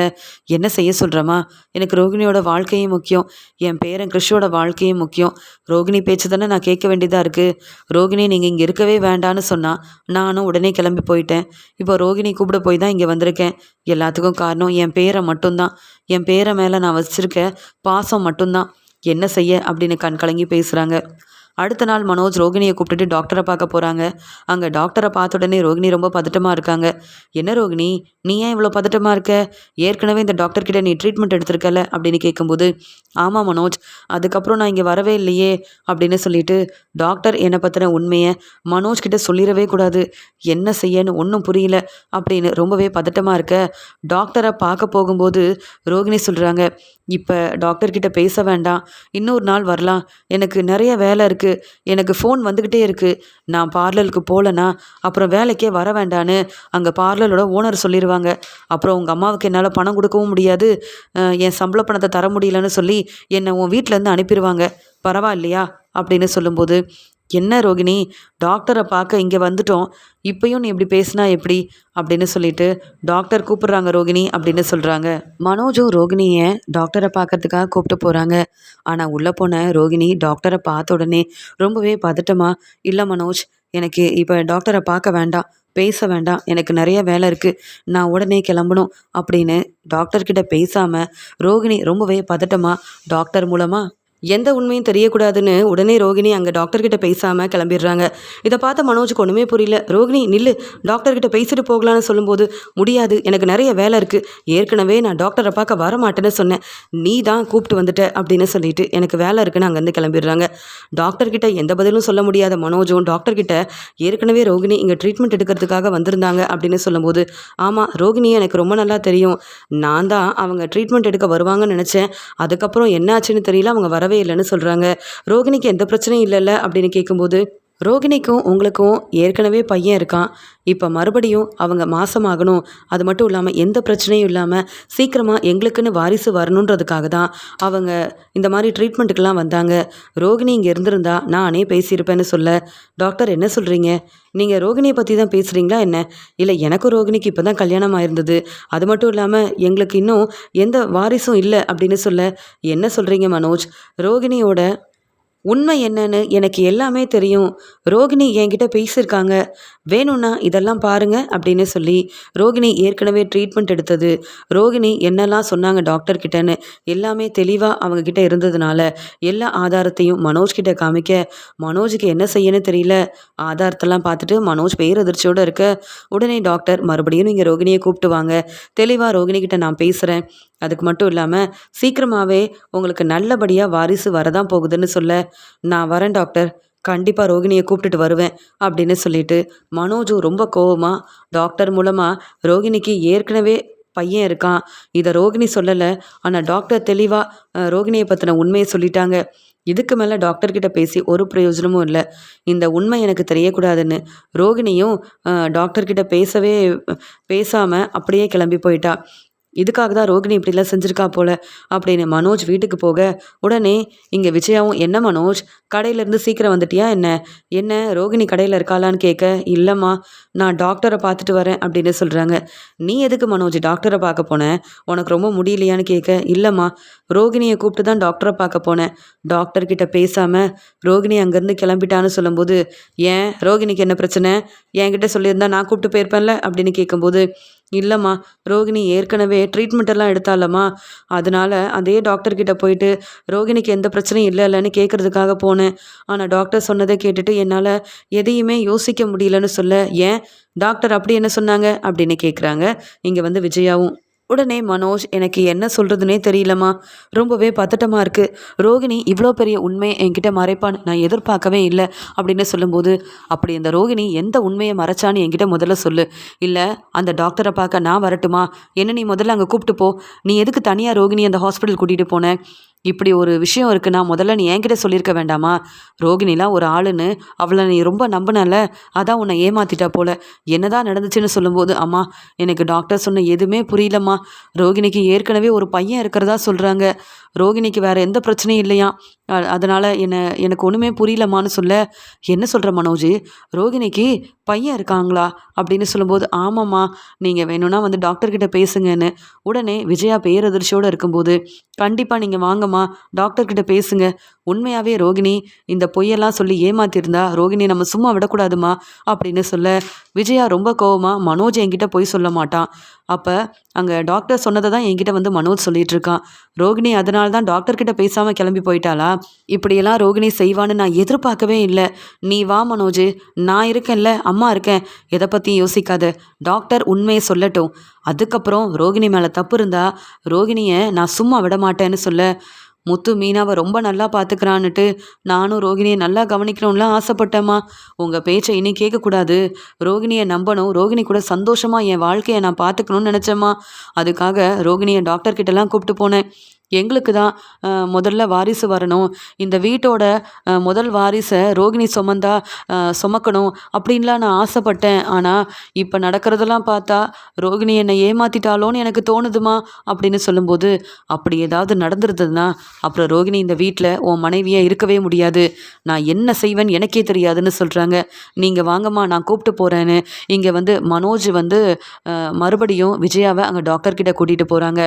என்ன செய்ய சொல்கிறேம்மா? எனக்கு ரோகிணியோட வாழ்க்கையும் முக்கியம், என் பேரன் கிறிஷோட வாழ்க்கையும் முக்கியம். ரோகிணி பேச்சு தானே நான் கேட்க வேண்டியதாக இருக்குது. ரோகிணி நீங்கள் இங்கே இருக்கவே வேண்டான்னு சொன்னால் நானும் உடனே கிளம்பி போயிட்டேன். இப்போ ரோகிணி கூப்பிட போய் தான் இங்கே வந்திருக்கேன். எல்லாத்துக்கும் காரணம் என் பேரை மட்டும்தான். என் பேரை மேலே நான் வச்சிருக்க பாசம் மட்டும்தான். என்ன செய்ய அப்படின்னு கண் கலங்கி பேசுகிறாங்க. அடுத்த நாள் மனோஜ் ரோகிணியை கூப்பிட்டுட்டு டாக்டரை பார்க்க போகிறாங்க. அங்கே டாக்டரை பார்த்த உடனே ரோகிணி ரொம்ப பதட்டமாக இருக்காங்க. என்ன ரோகிணி, நீ ஏன் இவ்வளோ பதட்டமாக இருக்க? ஏற்கனவே இந்த டாக்டர்கிட்ட நீ ட்ரீட்மெண்ட் எடுத்திருக்கல அப்படின்னு கேட்கும்போது, ஆமாம் மனோஜ், அதுக்கப்புறம் நான் இங்கே வரவே இல்லையே அப்படின்னு சொல்லிட்டு டாக்டர் என்னை பற்றின உண்மையை மனோஜ் கிட்ட சொல்லிடவே கூடாது. என்ன செய்யன்னு ஒன்றும் புரியல அப்படின்னு ரொம்பவே பதட்டமாக இருக்க, டாக்டரை பார்க்க போகும்போது ரோகிணி சொல்கிறாங்க, இப்போ டாக்டர்கிட்ட பேச வேண்டாம், இன்னொரு நாள் வரலாம், எனக்கு நிறைய வேலை இருக்குது, எனக்கு ஃபோன் வந்துக்கிட்டே இருக்குது, நான் பார்லருக்கு போகலன்னா அப்புறம் வேலைக்கே வர வேண்டான்னு அங்கே பார்லரோட ஓனர் சொல்லிடுவாங்க. அப்புறம் உங்கள் அம்மாவுக்கு என்னால் பணம் கொடுக்கவும் முடியாது, என் சம்பள பணத்தை தர முடியலன்னு சொல்லி என்னை உன் வீட்டிலேருந்து அனுப்பிடுவாங்க. பரவாயில்லையா அப்படின்னு சொல்லும்போது, என்ன ரோகிணி, டாக்டரை பார்க்க இங்கே வந்துட்டோம், இப்பயும் நீ இப்படி பேசினா எப்படி அப்படின்னு சொல்லிட்டு டாக்டர் கூப்பிடுறாங்க ரோகிணி அப்படின்னு சொல்கிறாங்க. மனோஜும் ரோகிணியை டாக்டரை பார்க்கறதுக்காக கூப்பிட்டு போகிறாங்க. ஆனால் உள்ளே போன ரோகிணி டாக்டரை பார்த்த உடனே ரொம்பவே பதட்டமாக, இல்லை மனோஜ், எனக்கு இப்போ டாக்டரை பார்க்க வேண்டாம், பேச வேண்டாம், எனக்கு நிறைய வேலை இருக்குது, நான் உடனே கிளம்பணும் அப்படின்னு டாக்டர்கிட்ட பேசாமல் ரோகிணி ரொம்பவே பதட்டமாக டாக்டர் மூலமாக எந்த உண்மையும் தெரியக்கூடாதுன்னு உடனே ரோகிணி அங்கே டாக்டர்கிட்ட பேசாமல் கிளம்பிடுறாங்க. இதை பார்த்த மனோஜுக்கு ஒன்றுமே புரியல. ரோகிணி நில்லு, டாக்டர்கிட்ட பேசிட்டு போகலான்னு சொல்லும்போது, முடியாது, எனக்கு நிறைய வேலை இருக்குது, ஏற்கனவே நான் டாக்டரை பார்க்க வர மாட்டேன்னு சொன்னேன், நீ தான் கூப்பிட்டு வந்துட்ட அப்படின்னு சொல்லிட்டு எனக்கு வேலை இருக்குன்னு அங்கேருந்து கிளம்பிடுறாங்க. டாக்டர்கிட்ட எந்த பதிலும் சொல்ல முடியாத மனோஜும் டாக்டர்கிட்ட ஏற்கனவே ரோகிணி இங்கே ட்ரீட்மெண்ட் எடுக்கிறதுக்காக வந்திருந்தாங்க அப்படின்னு சொல்லும்போது, ஆமாம் ரோகிணியை எனக்கு ரொம்ப நல்லா தெரியும், நான் தான் அவங்க ட்ரீட்மெண்ட் எடுக்க வருவாங்கன்னு நினச்சேன், அதுக்கப்புறம் என்ன ஆச்சுன்னு தெரியல, அவங்க வரவே இல்லைன்னு சொல்கிறாங்க. ரோகிணிக்கு எந்த பிரச்சனையும் இல்லைல்ல அப்படின்னு கேட்கும்போது, ரோகிணிக்கும் உங்களுக்கும் ஏற்கனவே பையன் இருக்கான், இப்போ மறுபடியும் அவங்க மாசமாகணும், அது மட்டும் இல்லாமல் எந்த பிரச்சனையும் இல்லாமல் சீக்கிரமாக எங்களுக்குன்னு வாரிசு வரணுன்றதுக்காக தான் அவங்க இந்த மாதிரி ட்ரீட்மெண்ட்டுக்கெல்லாம் வந்தாங்க. ரோகிணி இங்கே இருந்திருந்தா நானே பேசியிருப்பேன்னு சொல்ல, டாக்டர் என்ன சொல்கிறீங்க, நீங்கள் ரோகிணியை பற்றி தான் பேசுகிறீங்களா என்ன? இல்லை, எனக்கும் ரோகிணிக்கு இப்போ தான் கல்யாணம் ஆயிருந்தது, அது மட்டும் இல்லாமல் எங்களுக்கு இன்னும் எந்த வாரிசும் இல்லை அப்படின்னு சொல்ல, என்ன சொல்கிறீங்க மனோஜ், ரோகிணியோட உண்மை என்னன்னு எனக்கு எல்லாமே தெரியும், ரோகிணி என்கிட்ட பேசியிருக்காங்க, வேணும்னா இதெல்லாம் பாருங்க அப்படின்னு சொல்லி ரோகிணி ஏற்கனவே ட்ரீட்மெண்ட் எடுத்தது, ரோகிணி என்னெல்லாம் சொன்னாங்க டாக்டர்கிட்டன்னு எல்லாமே தெளிவாக அவங்கக்கிட்ட இருந்ததுனால எல்லா ஆதாரத்தையும் மனோஜ் கிட்ட காமிக்க, மனோஜுக்கு என்ன செய்யணும்னு தெரியல. ஆதாரத்தெல்லாம் பார்த்துட்டு மனோஜ் பேரதிர்ச்சியோடு இருக்க, உடனே டாக்டர் மறுபடியும் நீங்கள் ரோகிணியை கூப்பிட்டு வாங்க, தெளிவாக ரோகிணிக்கிட்ட நான் பேசுகிறேன், அதுக்கு மட்டும் இல்லாமல் சீக்கிரமாகவே உங்களுக்கு நல்லபடியாக வாரிசு வரதான் போகுதுன்னு சொல்ல, நான் வரேன் டாக்டர், கண்டிப்பாக ரோகிணியை கூப்பிட்டுட்டு வருவேன் அப்படின்னு சொல்லிட்டு மனோஜும் ரொம்ப கோவமாக டாக்டர் மூலமாக ரோகிணிக்கு ஏற்கனவே பையன் இருக்கான், இதை ரோகிணி சொல்லலை, ஆனால் டாக்டர் தெளிவாக ரோகிணியை பற்றின உண்மையை சொல்லிட்டாங்க, இதுக்கு மேலே டாக்டர்கிட்ட பேசி ஒரு பிரயோஜனமும் இல்லை, இந்த உண்மை எனக்கு தெரியக்கூடாதுன்னு ரோகிணியும் டாக்டர்கிட்ட பேசாமல் அப்படியே கிளம்பி போயிட்டா. இதுக்காக தான் ரோகிணி இப்படிலாம் செஞ்சுருக்கா போல அப்படின்னு மனோஜ் வீட்டுக்கு போக, உடனே இங்கே விஜயாவும், என்ன மனோஜ், கடையிலேருந்து சீக்கிரம் வந்துட்டியா என்ன? என்ன ரோகிணி கடையில் இருக்காளான்னு கேட்க, இல்லைம்மா, நான் டாக்டரை பார்த்துட்டு வரேன் அப்படின்னு சொல்கிறாங்க. நீ எதுக்கு மனோஜ் டாக்டரை பார்க்க போனேன், உனக்கு ரொம்ப முடியலையான்னு கேட்க, இல்லைம்மா, ரோகிணியை கூப்பிட்டு தான் டாக்டரை பார்க்க போனேன், டாக்டர்கிட்ட பேசாமல் ரோகிணி அங்கேருந்து கிளம்பிட்டான்னு சொல்லும்போது, ஏன் ரோகிணிக்கு என்ன பிரச்சனை, என்கிட்ட சொல்லியிருந்தா நான் கூப்பிட்டு போயிருப்பேன்ல அப்படின்னு கேட்கும்போது, இல்லைம்மா, ரோகிணி ஏற்கனவே ட்ரீட்மெண்ட்டெல்லாம் எடுத்தாலம்மா, அதனால் அதே டாக்டர்கிட்ட போயிட்டு ரோகிணிக்கு எந்த பிரச்சனையும் இல்லைன்னு கேட்குறதுக்காக போனேன், ஆனால் டாக்டர் சொன்னதை கேட்டுட்டு என்னால் எதையுமே யோசிக்க முடியலன்னு சொல்ல, ஏன் டாக்டர் அப்படி என்ன சொன்னாங்க அப்படின்னு கேட்குறாங்க இங்கே விஜயாவும். உடனே மனோஜ், எனக்கு என்ன சொல்கிறதுனே தெரியலம்மா, ரொம்பவே பதட்டமாக இருக்குது, ரோகிணி இவ்வளோ பெரிய உண்மையை என்கிட்ட மறைப்பான்னு நான் எதிர்பார்க்கவே இல்லை அப்படின்னு சொல்லும்போது, அப்படி இந்த ரோகிணி எந்த உண்மையை மறைச்சான்னு என்கிட்ட முதல்ல சொல்லு, இல்லை அந்த டாக்டரை பார்க்க நான் வரட்டுமா, என்ன நீ முதல்ல அங்கே கூப்பிட்டு போ, நீ எதுக்கு தனியாக ரோகிணி அந்த ஹாஸ்பிட்டல் கூட்டிகிட்டு போனேன், இப்படி ஒரு விஷயம் இருக்குன்னா முதல்ல நீ என்கிட்ட சொல்லியிருக்க வேண்டாமா, ரோகிணிலாம் ஒரு ஆளுன்னு அவளை நீ ரொம்ப நம்பினல, அதான் உன்னை ஏமாத்திட்டா போல, என்னதான் நடந்துச்சுன்னு சொல்லும்போது, அம்மா எனக்கு டாக்டர் சொன்ன எதுவுமே புரியலம்மா, ரோகிணிக்கு ஏற்கனவே ஒரு பையன் இருக்கிறதா சொல்கிறாங்க, ரோகிணிக்கு வேறு எந்த பிரச்சனையும் இல்லையா. அதனால் எனக்கு ஒன்றுமே புரியலம்மான்னு சொல்ல, என்ன சொல்கிற மனோஜ், ரோகிணிக்கு பையன் இருக்காங்களா அப்படின்னு சொல்லும்போது, ஆமாம்மா, நீங்கள் வேணும்னா வந்து டாக்டர்கிட்ட பேசுங்கன்னு. உடனே விஜயா பேரதிர்ச்சியோடு இருக்கும்போது, கண்டிப்பாக நீங்கள் வாங்கம்மா, டாக்டர்கிட்ட பேசுங்க. உண்மையாகவே ரோகிணி இந்த பொய்யெல்லாம் சொல்லி ஏமாத்திருந்தா ரோகிணி நம்ம சும்மா விடக்கூடாதுமா அப்படின்னு சொல்ல, விஜயா ரொம்ப கோவமா, மனோஜ் என்கிட்ட பொய் சொல்ல மாட்டான். அப்போ அங்கே டாக்டர் சொன்னதை தான் என்கிட்ட வந்து மனோஜ் சொல்லிட்டு இருக்கான். ரோகிணி அதனால தான் டாக்டர்கிட்ட பேசாமல் கிளம்பி போயிட்டாளா? இப்படியெல்லாம் ரோகிணி செய்வான்னு நான் எதிர்பார்க்கவே இல்லை. நீ வா மனோஜ், நான் இருக்கேன்ல, அம்மா இருக்கேன், எதை பற்றியும் யோசிக்காத. டாக்டர் உண்மையை சொல்லட்டும். அதுக்கப்புறம் ரோகிணி மேலே தப்பு இருந்தா ரோகிணியை நான் சும்மா விட மாட்டேன்னு சொல்ல, முத்து மீனாவை ரொம்ப நல்லா பார்த்துக்கிறான்னுட்டு நானும் ரோகிணியை நல்லா கவனிக்கணும்லாம் ஆசைப்பட்டேம்மா. உங்கள் பேச்சை இனி கேட்கக்கூடாது, ரோகிணியை நம்பணும், ரோகிணி கூட சந்தோஷமாக என் வாழ்க்கையை நான் பார்த்துக்கணும்னு நினச்சேம்மா. அதுக்காக ரோகிணியை டாக்டர்கிட்டலாம் கூப்பிட்டு போனேன். எங்களுக்கு தான் முதல்ல வாரிசு வரணும், இந்த வீட்டோட முதல் வாரிசை ரோகிணி சுமக்கணும் அப்படின்லாம் நான் ஆசைப்பட்டேன். ஆனால் இப்போ நடக்கிறதெல்லாம் பார்த்தா ரோகிணி என்னை ஏமாத்திட்டாலோன்னு எனக்கு தோணுதுமா அப்படின்னு சொல்லும்போது, அப்படி ஏதாவது நடந்துருந்ததுன்னா அப்புறம் ரோகிணி இந்த வீட்டில் உன் மனைவியாக இருக்கவே முடியாது. நான் என்ன செய்வேன்னு எனக்கே தெரியாதுன்னு சொல்கிறாங்க. நீங்கள் வாங்கம்மா, நான் கூப்பிட்டு போகிறேன்னு இங்கே வந்து மனோஜ் வந்து மறுபடியும் விஜயாவை அங்கே டாக்டர்கிட்ட கூட்டிகிட்டு போகிறாங்க.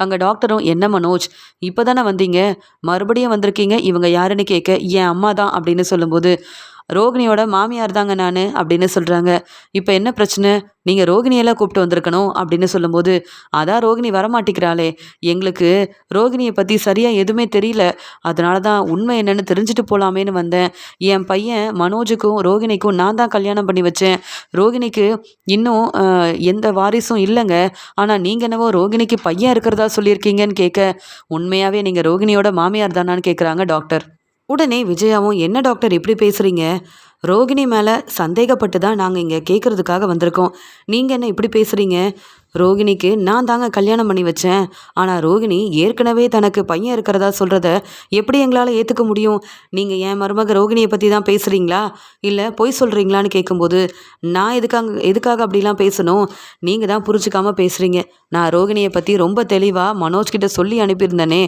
அங்கே டாக்டரும், என்ன மனோஜ், இப்போ தானே வந்தீங்க, மறுபடியும் வந்திருக்கீங்க, இவங்க யாருன்னு கேட்க, என் அம்மா தான் அப்படின்னு சொல்லும்போது, ரோகிணியோட மாமியார் தாங்க நான் அப்படின்னு சொல்கிறாங்க. இப்போ என்ன பிரச்சனை, நீங்கள் ரோகிணியெல்லாம் கூப்பிட்டு வந்திருக்கணும் அப்படின்னு சொல்லும்போது, அதான் ரோகிணி வரமாட்டிக்கிறாளே, எங்களுக்கு ரோகிணியை பற்றி சரியாக எதுவுமே தெரியல, அதனால தான் உண்மை என்னென்னு தெரிஞ்சுட்டு போகலாமேன்னு வந்தேன். என் பையன் மனோஜுக்கும் ரோகிணிக்கும் நான் தான் கல்யாணம் பண்ணி வச்சேன். ரோகிணிக்கு இன்னும் எந்த வாரிசும் இல்லைங்க. ஆனால் நீங்கள் என்னவோ ரோகிணிக்கு பையன் இருக்கிறதா சொல்லியிருக்கீங்கன்னு கேட்க, உண்மையாகவே நீங்கள் ரோகிணியோட மாமியார் தானான்னு கேட்குறாங்க டாக்டர். உடனே விஜயாவும், என்ன டாக்டர் இப்படி பேசுகிறீங்க, ரோகிணி மேலே சந்தேகப்பட்டு தான் நாங்கள் இங்கே கேட்குறதுக்காக வந்திருக்கோம், நீங்கள் என்ன இப்படி பேசுகிறீங்க, ரோகிணிக்கு நான் தாங்க கல்யாணம் பண்ணி வச்சேன், ஆனால் ரோகிணி ஏற்கனவே தனக்கு பையன் இருக்கிறதா சொல்கிறத எப்படி எங்களால் ஏற்றுக்க முடியும், நீங்கள் என் மருமக ரோகிணியை பற்றி தான் பேசுகிறீங்களா இல்லை பொய் சொல்கிறீங்களான்னு கேட்கும்போது, நான் எதுக்காக அப்படிலாம் பேசணும், நீங்கள் தான் புரிஞ்சுக்காமல் பேசுகிறீங்க, நான் ரோகிணியை பற்றி ரொம்ப தெளிவாக மனோஜ்கிட்ட சொல்லி அனுப்பியிருந்தேனே,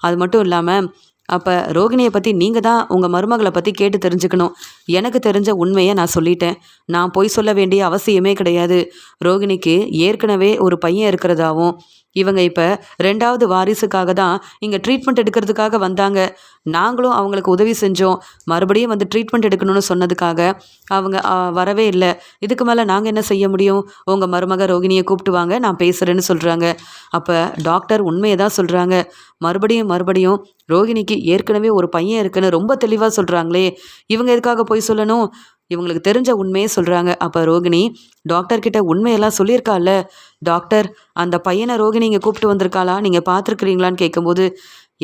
அது மட்டும் இல்லாமல் அப்போ ரோகிணியை பற்றி நீங்கள் தான் உங்கள் மருமகளை பற்றி கேட்டு தெரிஞ்சுக்கணும், எனக்கு தெரிஞ்ச உண்மையை நான் சொல்லிட்டேன், நான் பொய் சொல்ல வேண்டிய அவசியமே கிடையாது, ரோகிணிக்கு ஏற்கனவே ஒரு பையன் இருக்கிறதாவும் இவங்க இப்போ 2வது வாரிசுக்காக தான் இங்கே ட்ரீட்மெண்ட் எடுக்கிறதுக்காக வந்தாங்க, நாங்களும் அவங்களுக்கு உதவி செஞ்சோம், மறுபடியும் வந்து ட்ரீட்மெண்ட் எடுக்கணும்னு சொன்னதுக்காக அவங்க வரவே இல்லை, இதுக்கு மேலே நாங்கள் என்ன செய்ய முடியும், உங்கள் மருமக ரோகிணியை கூப்பிட்டு வாங்க, நான் பேசுகிறேன்னு சொல்கிறாங்க. அப்போ டாக்டர் உண்மையை தான் சொல்கிறாங்க, மறுபடியும் ரோகிணிக்கு ஏற்கனவே ஒரு பையன் இருக்குன்னு ரொம்ப தெளிவாக சொல்கிறாங்களே, இவங்க எதுக்காக போய் சொல்லணும், இவங்களுக்கு தெரிஞ்ச உண்மையே சொல்கிறாங்க. அப்போ ரோகிணி டாக்டர்கிட்ட உண்மையெல்லாம் சொல்லியிருக்கால, டாக்டர் அந்த பையனை ரோகிணி இங்கே கூப்பிட்டு வந்திருக்காளா, நீங்கள் பார்த்துருக்குறீங்களான்னு கேட்கும்போது,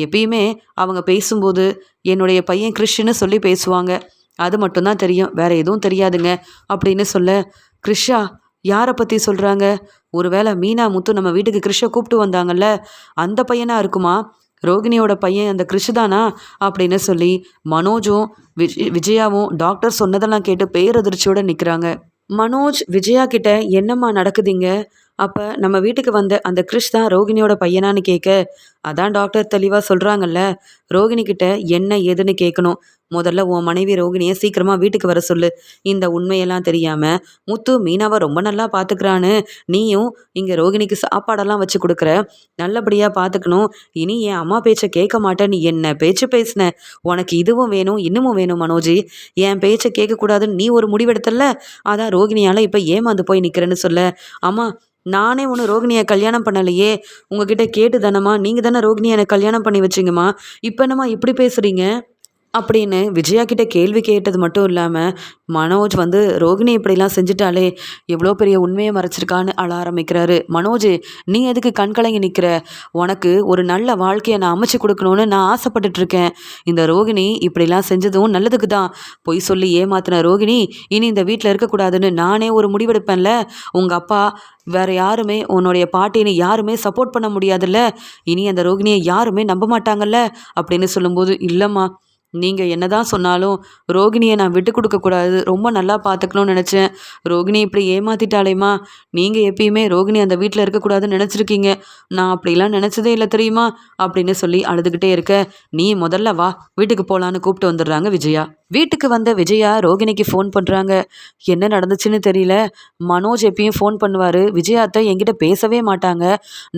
எப்பயுமே அவங்க பேசும்போது என்னுடைய பையன் கிறிஷ்ன்னு சொல்லி பேசுவாங்க, அது மட்டும்தான் தெரியும், வேற எதுவும் தெரியாதுங்க அப்படின்னு சொல்ல, கிறிஷா யாரை பற்றி சொல்கிறாங்க, ஒருவேளை மீனா முத்து நம்ம வீட்டுக்கு கிறிஷை கூப்பிட்டு வந்தாங்கல்ல அந்த பையனாக இருக்குமா, ரோகிணியோட பையன் அந்த கிறிஷ் தானா அப்படின்னு சொல்லி மனோஜும் விஜயாவும் டாக்டர் சொன்னதெல்லாம் கேட்டு பேரதிர்ச்சியோடு நிற்கிறாங்க. மனோஜ் விஜயா கிட்ட, என்னம்மா நடக்குதுங்க, அப்போ நம்ம வீட்டுக்கு வந்த அந்த கிறிஷ் தான் ரோகிணியோட பையனான்னு கேட்க, அதான் டாக்டர் தெளிவாக சொல்கிறாங்கல்ல, ரோகிணி கிட்ட என்ன ஏதுன்னு கேட்கணும், முதல்ல உன் மனைவி ரோகிணியை சீக்கிரமாக வீட்டுக்கு வர சொல்லு, இந்த உண்மையெல்லாம் தெரியாமல் முத்து மீனாவை ரொம்ப நல்லா பார்த்துக்கிறான்னு நீயும் இங்கே ரோகிணிக்கு சாப்பாடெல்லாம் வச்சு கொடுக்குற, நல்லபடியாக பார்த்துக்கணும், இனி என் அம்மா பேச்சை கேட்க மாட்டேன், நீ என்ன பேச்சு பேசின, உனக்கு இதுவும் வேணும் இன்னமும் வேணும் மனோஜி, என் பேச்சை கேட்கக்கூடாதுன்னு நீ ஒரு முடிவெடுத்தல, அதான் ரோகிணியால் இப்போ ஏமாந்து போய் நிற்கிறேன்னு சொல்ல, ஆமாம் நானே ஒன்று ரோகிணியை கல்யாணம் பண்ணலையே, உங்ககிட்ட கேட்டு தானம்மா, நீங்கள் தானே ரோகிணியை எனக்கு கல்யாணம் பண்ணி வச்சிங்கம்மா, இப்போ என்னம்மா இப்படி பேசுகிறீங்க அப்படின்னு விஜயா கிட்ட கேள்வி கேட்டது மட்டும் இல்லாமல், மனோஜ் வந்து ரோகிணி இப்படிலாம் செஞ்சுட்டாலே எவ்வளோ பெரிய உண்மையை மறைச்சிருக்கான்னு அழ ஆரம்பிக்கிறாரு. மனோஜ், நீ எதுக்கு கண்கலங்கி நிற்கிற, உனக்கு ஒரு நல்ல வாழ்க்கையை நான் அமைச்சு கொடுக்கணும்னு நான் ஆசைப்பட்டுட்ருக்கேன், இந்த ரோகிணி இப்படிலாம் செஞ்சதும் நல்லதுக்கு தான், பொய் சொல்லி ஏமாத்தின ரோகிணி இனி இந்த வீட்டில் இருக்கக்கூடாதுன்னு நானே ஒரு முடிவெடுப்பேன்ல, உங்கள் அப்பா வேறு யாருமே உன்னுடைய பாட்டின்னு யாருமே சப்போர்ட் பண்ண முடியாதுல்ல, இனி அந்த ரோகிணியை யாருமே நம்ப மாட்டாங்கல்ல அப்படின்னு சொல்லும்போது, இல்லைம்மா நீங்கள் என்னதான் சொன்னாலும் ரோகிணியை நான் விட்டு கொடுக்கக்கூடாது, ரொம்ப நல்லா பார்த்துக்கணும்னு நினச்சேன். ரோகிணி இப்படி ஏமாத்திட்டாளேம்மா. நீங்கள் எப்பயுமே ரோகிணி அந்த வீட்டில் இருக்கக்கூடாதுன்னு நினச்சிருக்கீங்க. நான் அப்படிலாம் நினச்சதே இல்லை தெரியுமா அப்படின்னு சொல்லி அழுதுகிட்டே இருக்க, நீ முதல்ல வா வீட்டுக்கு போகலான்னு கூப்பிட்டு வந்துடுறாங்க விஜயா. வீட்டுக்கு வந்த விஜயா ரோகிணிக்கு ஃபோன் பண்ணுறாங்க. என்ன நடந்துச்சுன்னு தெரியல. மனோஜ் எப்பயும் ஃபோன் பண்ணுவார். விஜயா அத்தை என்கிட்ட பேசவே மாட்டாங்க.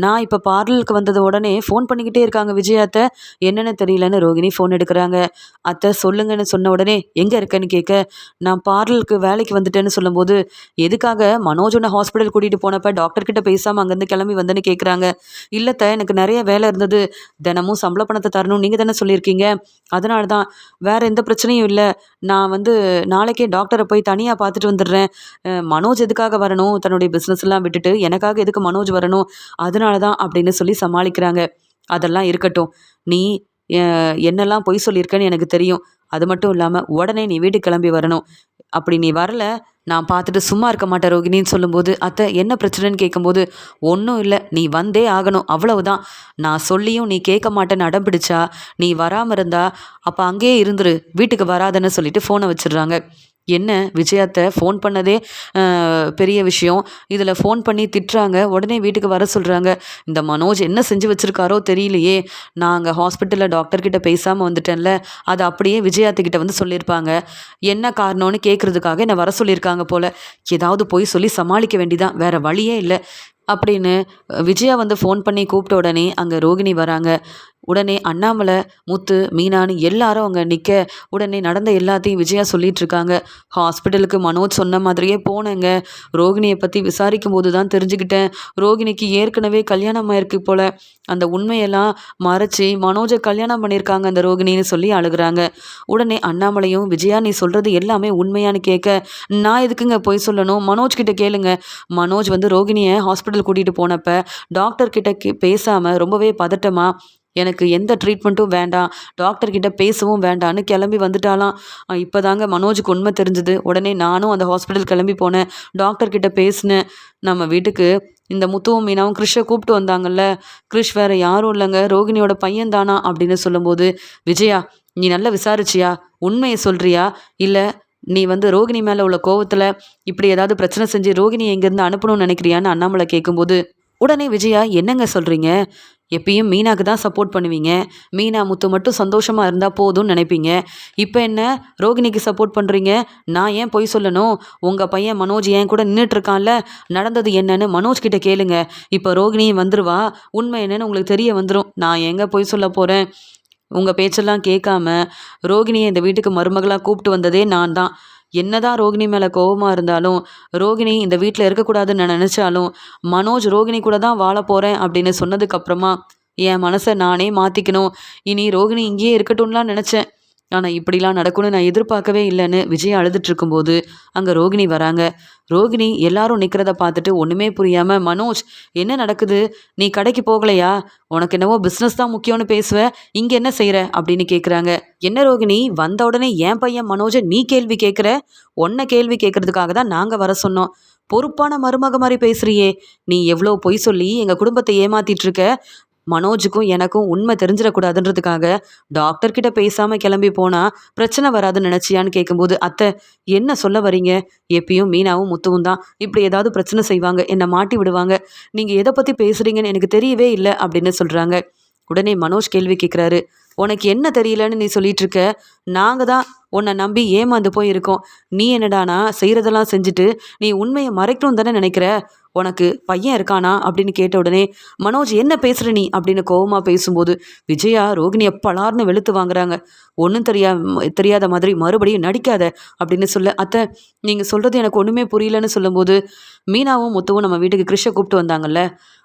நான் இப்போ பார்லருக்கு வந்தது உடனே ஃபோன் பண்ணிக்கிட்டே இருக்காங்க விஜயா அத்தை. என்னன்னு தெரியலன்னு ரோகிணி ஃபோன் எடுக்கிறாங்க. அத்தை சொல்லுங்கன்னு சொன்ன உடனே எங்கே இருக்கேன்னு கேட்க, நான் பார்லருக்கு வேலைக்கு வந்துட்டேன்னு சொல்லும்போது, எதுக்காக மனோஜ் உன்னை ஹாஸ்பிட்டல் கூட்டிகிட்டு போனப்ப டாக்டர்கிட்ட பேசாமல் அங்கேருந்து கிளம்பி வந்தேன்னு கேட்குறாங்க. இல்லைத்த எனக்கு நிறைய வேலை இருந்தது. தினமும் சம்பள பணத்தை தரணும் நீங்கள் தானே சொல்லியிருக்கீங்க. அதனால தான், வேற எந்த பிரச்சனையும் இல்லை. நான் நாளைக்கே டாக்டரை போய் தனியாக பார்த்துட்டு வந்துடுறேன். மனோஜ் எதுக்காக வரணும்? தன்னுடைய பிஸ்னஸ் எல்லாம் விட்டுட்டு எனக்காக எதுக்கு மனோஜ் வரணும்? அதனால தான் அப்படின்னு சொல்லி சமாளிக்கிறாங்க. அதெல்லாம் இருக்கட்டும். நீ என்னெல்லாம் பொய் சொல்லியிருக்கேன்னு எனக்கு தெரியும். அது மட்டும் இல்லாமல் உடனே நீ வீட்டுக்கு கிளம்பி வரணும். அப்படி நீ வரல, நான் பார்த்துட்டு சும்மா இருக்க மாட்டேன் ரோகிணின்னு சொல்லும்போது, அத்தை என்ன பிரச்சனைன்னு கேட்கும்போது, ஒன்றும் இல்லை, நீ வந்தே ஆகணும் அவ்வளவுதான். நான் சொல்லியும் நீ கேட்க மாட்டேன்னு அடம் பிடிச்சா, நீ வராமல் இருந்தா அப்போ அங்கேயே இருந்துரு, வீட்டுக்கு வராதன்னு சொல்லிட்டு ஃபோனை வச்சிடுறாங்க. என்ன விஜயாத்தை ஃபோன் பண்ணதே பெரிய விஷயம். இதில் ஃபோன் பண்ணி திட்டுறாங்க. உடனே வீட்டுக்கு வர சொல்கிறாங்க. இந்த மனோஜ் என்ன செஞ்சு வச்சுருக்காரோ தெரியலையே. நான் அங்கே ஹாஸ்பிட்டலில் டாக்டர்கிட்ட பேசாமல் வந்துட்டேன்ல, அதை அப்படியே விஜயாத்துக்கிட்ட வந்து சொல்லியிருப்பாங்க. என்ன காரணம்னு கேட்குறதுக்காக என்னை வர சொல்லியிருக்காங்க போல். ஏதாவது போய் சொல்லி சமாளிக்க வேண்டிதான், வேறு வழியே இல்லை அப்படின்னு விஜயா வந்து ஃபோன் பண்ணி கூப்பிட்ட உடனே அங்கே ரோகிணி வராங்க. உடனே அண்ணாமலை, முத்து, மீனான்னு எல்லாரும் அங்கே நிற்க, உடனே நடந்த எல்லாத்தையும் விஜயா சொல்லிட்டு இருக்காங்க. ஹாஸ்பிட்டலுக்கு மனோஜ் சொன்ன மாதிரியே போனேங்க. ரோகிணியை பற்றி விசாரிக்கும் போது தான் தெரிஞ்சுக்கிட்டேன், ரோகிணிக்கு ஏற்கனவே கல்யாணம் ஆயிருக்கு போல். அந்த உண்மையெல்லாம் மறைச்சி மனோஜை கல்யாணம் பண்ணியிருக்காங்க அந்த ரோகிணின்னு சொல்லி அழுகுறாங்க. உடனே அண்ணாமலையும், விஜயா நீ சொல்கிறது எல்லாமே உண்மையான்னு கேட்க, நான் எதுக்குங்க போய் சொல்லணும், மனோஜ் கிட்ட கேளுங்க. மனோஜ் வந்து ரோகிணியை ஹாஸ்பிட்டல் கூட்டிகிட்டு போனப்போ டாக்டர்கிட்ட பேசாமல் ரொம்பவே பதட்டமா, எனக்கு எந்த ட்ரீட்மெண்ட்டும் வேண்டாம், டாக்டர்கிட்ட பேசவும் வேண்டான்னு கிளம்பி வந்துட்டாலாம். இப்போ தாங்க மனோஜுக்கு உண்மை தெரிஞ்சுது. உடனே நானும் அந்த ஹாஸ்பிட்டல் கிளம்பி போனேன், டாக்டர்கிட்ட பேசினேன். நம்ம வீட்டுக்கு இந்த முத்துவும் மீனாவும் கிறிஷை கூப்பிட்டு வந்தாங்கல்ல, கிறிஷ் வேறு யாரும் இல்லைங்க, ரோகிணியோட பையன் தானா அப்படின்னு சொல்லும்போது, விஜயா நீ நல்லா விசாரிச்சியா, உண்மையை சொல்கிறியா, இல்லை நீ ரோகிணி மேலே உள்ள கோவத்தில் இப்படி ஏதாவது பிரச்சனை செஞ்சு ரோகிணியை இங்கேருந்து அனுப்பணும்னு நினைக்கிறியான்னு அண்ணாமலை கேட்கும்போது, உடனே விஜயா என்னங்க சொல்கிறீங்க, எப்பயும் மீனாக்கு தான் சப்போர்ட் பண்ணுவீங்க, மீனா முத்து மட்டும் சந்தோஷமாக இருந்தால் போதும்னு நினைப்பீங்க. இப்போ என்ன ரோகிணிக்கு சப்போர்ட் பண்ணுறீங்க? நான் ஏன் பொய் சொல்லணும்? உங்கள் பையன் மனோஜ் ஏன் கூட நின்றுட்டுருக்கான்ல, நடந்தது என்னன்னு மனோஜ் கிட்ட கேளுங்க. இப்போ ரோகிணியும் வந்துருவா, உண்மை என்னன்னு உங்களுக்கு தெரிய வந்துடும். நான் எங்கே பொய் சொல்ல போகிறேன்? உங்கள் பேச்செல்லாம் கேட்காம ரோகிணியை இந்த வீட்டுக்கு மருமகளாக கூப்பிட்டு வந்ததே நான் தான். என்னதான் ரோகிணி மேலே கோபமாக இருந்தாலும், ரோகிணி இந்த வீட்டில் இருக்கக்கூடாதுன்னு நான் நினச்சாலும், மனோஜ் ரோகிணி கூட தான் வாழ போகிறேன் அப்படின்னு சொன்னதுக்கப்புறமா என் மனசை நானே மாற்றிக்கணும். இனி ரோகிணி இங்கேயே இருக்கட்டும்லாம் நினச்சேன். ஆனால் இப்படிலாம் நடக்கும்னு நான் எதிர்பார்க்கவே இல்லைன்னு விஜய் அழுதுட்டு இருக்கும்போது அங்கே ரோகிணி வராங்க. ரோகிணி எல்லாரும் நிற்கிறத பார்த்துட்டு ஒன்றுமே புரியாமல், மனோஜ் என்ன நடக்குது, நீ கடைக்கு போகலையா, உனக்கு என்னவோ பிஸ்னஸ் தான் முக்கியம்னு பேசுவ, இங்கே என்ன செய்கிற அப்படின்னு கேட்குறாங்க. என்ன ரோகிணி வந்த உடனே என் பையன் மனோஜை நீ கேள்வி கேட்குற? உன்னை கேள்வி கேட்கறதுக்காக தான் நாங்கள் வர சொன்னோம். பொறுப்பான மருமக மாதிரி பேசுறியே, நீ எவ்வளோ பொய் சொல்லி எங்கள் குடும்பத்தை ஏமாத்திட்டு இருக்க. மனோஜுக்கும் எனக்கும் உண்மை தெரிஞ்சிடக்கூடாதுன்றதுக்காக டாக்டர்கிட்ட பேசாமல் கிளம்பி போனால் பிரச்சனை வராதுன்னு நினச்சியான்னு கேட்கும்போது, அத்தை என்ன சொல்ல வரீங்க? எப்பயும் மீனாவும் முத்துவும் தான் இப்படி ஏதாவது பிரச்சனை செய்வாங்க, என்னை மாட்டி விடுவாங்க. நீங்கள் எதை பற்றி பேசுகிறீங்கன்னு எனக்கு தெரியவே இல்லை அப்படின்னு சொல்கிறாங்க. உடனே மனோஜ் கேள்வி கேட்குறாரு. உனக்கு என்ன தெரியலன்னு நீ சொல்லிட்டு இருக்க? நாங்கள் தான் உன்னை நம்பி ஏமாந்து போயிருக்கோம். நீ என்னடானா செய்கிறதெல்லாம் செஞ்சுட்டு நீ உண்மையை மறைக்கணும் தானே நினைக்கிற? உனக்கு பையன் இருக்கானா அப்படின்னு கேட்ட உடனே, மனோஜ் என்ன பேசுகிற நீ அப்படின்னு கோவமாக பேசும்போது விஜயா ரோகிணியை பலார்னு வெளுத்து வாங்குறாங்க. ஒன்றும் தெரியாத மாதிரி மறுபடியும் நடிக்காத அப்படின்னு சொல்ல, அத்தை நீங்கள் சொல்கிறது எனக்கு ஒன்றுமே புரியலன்னு சொல்லும்போது, மீனாவும் முத்துவும் நம்ம வீட்டுக்கு கிறிஷை கூப்பிட்டு வந்தாங்கல்ல,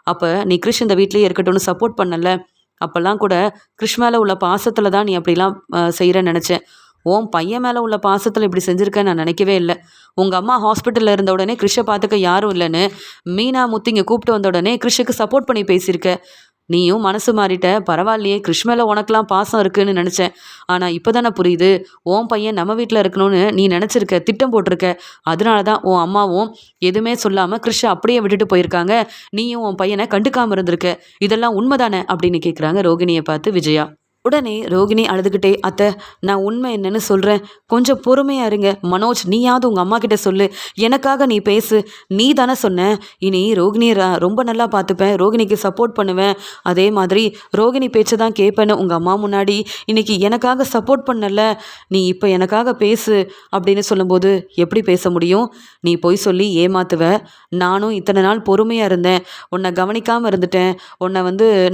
அப்போ நீ கிறிஷ் இந்த வீட்லேயே இருக்கட்டும்னு சப்போர்ட் பண்ணல, அப்போல்லாம் கூட கிறிஷ் மேலே உள்ள பாசத்தில் தான் நீ அப்படிலாம் செய்கிறேன்னு நினச்சேன். உன் பையன் மேலே உள்ள பாசத்தில் இப்படி செஞ்சுருக்கேன்னு நான் நினைக்கவே இல்லை. உங்கள் அம்மா ஹாஸ்பிட்டலில் இருந்த உடனே கிறிஷை பார்த்துக்க யாரும் இல்லைன்னு மீனா முத்திங்க கூப்பிட்டு வந்த உடனே கிறிஷுக்கு சப்போர்ட் பண்ணி பேசியிருக்க. நீயும் மனசு மாறிட்ட, பரவாயில்லையே, கிறிஷ் மேலே உனக்கெலாம் பாசம் இருக்குன்னு நினச்சேன். ஆனால் இப்போ தானே புரியுது, உன் பையன் நம்ம வீட்டில் இருக்கணும்னு நீ நினச்சிருக்க, திட்டம் போட்டிருக்க. அதனால தான் உன் அம்மாவும் எதுவுமே சொல்லாமல் கிறிஷை அப்படியே விட்டுட்டு போயிருக்காங்க. நீயும் உன் பையனை கண்டுக்காமல் இருந்திருக்க. இதெல்லாம் உண்மைதானே அப்படின்னு கேட்குறாங்க ரோகிணியை பார்த்து விஜயா. உடனே ரோகிணி அழுதுகிட்டே, அத்தை நான் உண்மை என்னன்னு சொல்கிறேன், கொஞ்சம் பொறுமையா இருங்க. மனோஜ் நீயாவது உங்கள் அம்மா கிட்ட சொல்லு, எனக்காக நீ பேசு. நீ தானே சொன்ன இனி ரோகிணியை ரொம்ப நல்லா பார்த்துப்பேன், ரோகிணிக்கு சப்போர்ட் பண்ணுவேன், அதே மாதிரி ரோகிணி பேச்சை தான் கேட்பேன்னு உங்கள் அம்மா முன்னாடி இன்னைக்கு எனக்காக சப்போர்ட் பண்ணல, நீ இப்போ எனக்காக பேசு அப்படின்னு சொல்லும்போது எப்படி பேச முடியும்? நீ பொய் சொல்லி ஏமாத்துவ. நானும் இத்தனை நாள் பொறுமையாக இருந்தேன், உன்னை கவனிக்காமல் இருந்துட்டேன், உன்னை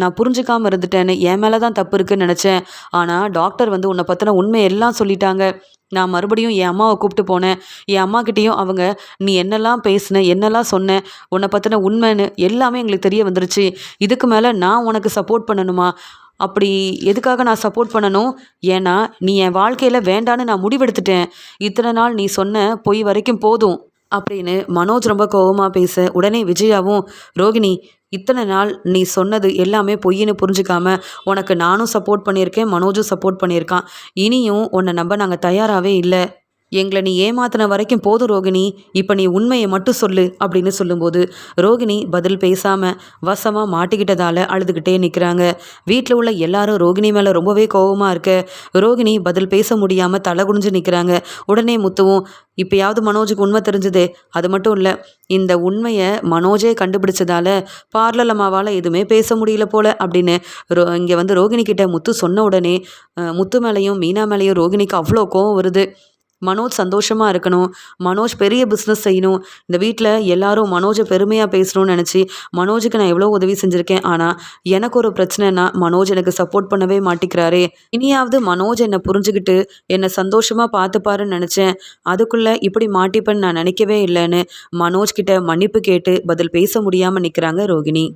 நான் புரிஞ்சுக்காமல் இருந்துட்டேன்னு என் மேலே தான் தப்பு இருக்குன்னு நினச்சேன். ஆனால் டாக்டர் உன்னை பற்றின உண்மை எல்லாம் சொல்லிட்டாங்க. நான் மறுபடியும் என் அம்மாவை கூப்பிட்டு போனேன். என் அம்மாக்கிட்டேயும் அவங்க நீ என்னெல்லாம் பேசின, என்னெல்லாம் சொன்ன, உன்னை பற்றின உண்மைன்னு எல்லாமே எங்களுக்கு தெரிய வந்துருச்சு. இதுக்கு மேலே நான் உனக்கு சப்போர்ட் பண்ணணுமா? அப்படி எதுக்காக நான் சப்போர்ட் பண்ணணும்? ஏன்னா நீ என் வாழ்க்கையில் வேண்டான்னு நான் முடிவெடுத்துட்டேன். இத்தனை நாள் நீ சொன்ன பொய் வரைக்கும் போதும் அப்படின்னு மனோஜ் ரொம்ப கோவமாக பேச, உடனே விஜயாவும், ரோகிணி இத்தனை நாள் நீ சொன்னது எல்லாமே பொய்ன்னு புரிஞ்சுக்காம உனக்கு நானும் சப்போர்ட் பண்ணியிருக்கேன், மனோஜும் சப்போர்ட் பண்ணியிருக்கான். இனியும் உன்னை நம்ப நாங்கள் தயாராகவே இல்லை. எங்களை நீ ஏமாத்தின வரைக்கும் போதும் ரோகிணி, இப்போ நீ உண்மையை மட்டும் சொல்லு அப்படின்னு சொல்லும்போது ரோகிணி பதில் பேசாமல் வசமாக மாட்டிக்கிட்டதால் அழுதுகிட்டே நிற்கிறாங்க. வீட்டில் உள்ள எல்லாரும் ரோகிணி மேலே ரொம்பவே கோபமாக இருக்க ரோகிணி பதில் பேச முடியாமல் தலை குனிஞ்சு நிற்கிறாங்க. உடனே முத்துவும், இப்போயாவது மனோஜுக்கு உண்மை தெரிஞ்சுது, அது மட்டும் இல்லை இந்த உண்மையை மனோஜே கண்டுபிடிச்சதால பார்லர் அம்மாவால் எதுவுமே பேச முடியல போல அப்படின்னு இங்கே ரோகிணி கிட்ட முத்து சொன்ன உடனே முத்து மேலேயும் மீனா மேலேயும் ரோகிணிக்கு அவ்வளோ கோவம் வருது. மனோஜ் சந்தோஷமாக இருக்கணும், மனோஜ் பெரிய பிஸ்னஸ் செய்யணும், இந்த வீட்டில் எல்லாரும் மனோஜை பெருமையாக பேசணும்னு நினச்சி மனோஜுக்கு நான் எவ்வளோ உதவி செஞ்சுருக்கேன். ஆனால் எனக்கு ஒரு பிரச்சனைனா மனோஜ் எனக்கு சப்போர்ட் பண்ணவே மாட்டிக்கிறாரே. இனியாவது மனோஜ் என்னை புரிஞ்சுக்கிட்டு என்னை சந்தோஷமாக பார்த்துப்பாருன்னு நினச்சேன், அதுக்குள்ளே இப்படி மாட்டிப்பேன்னு நான் நினைக்கவே இல்லைன்னு மனோஜ் கிட்ட மன்னிப்பு கேட்டு பதில் பேச முடியாமல் நிற்கிறாங்க ரோகிணி.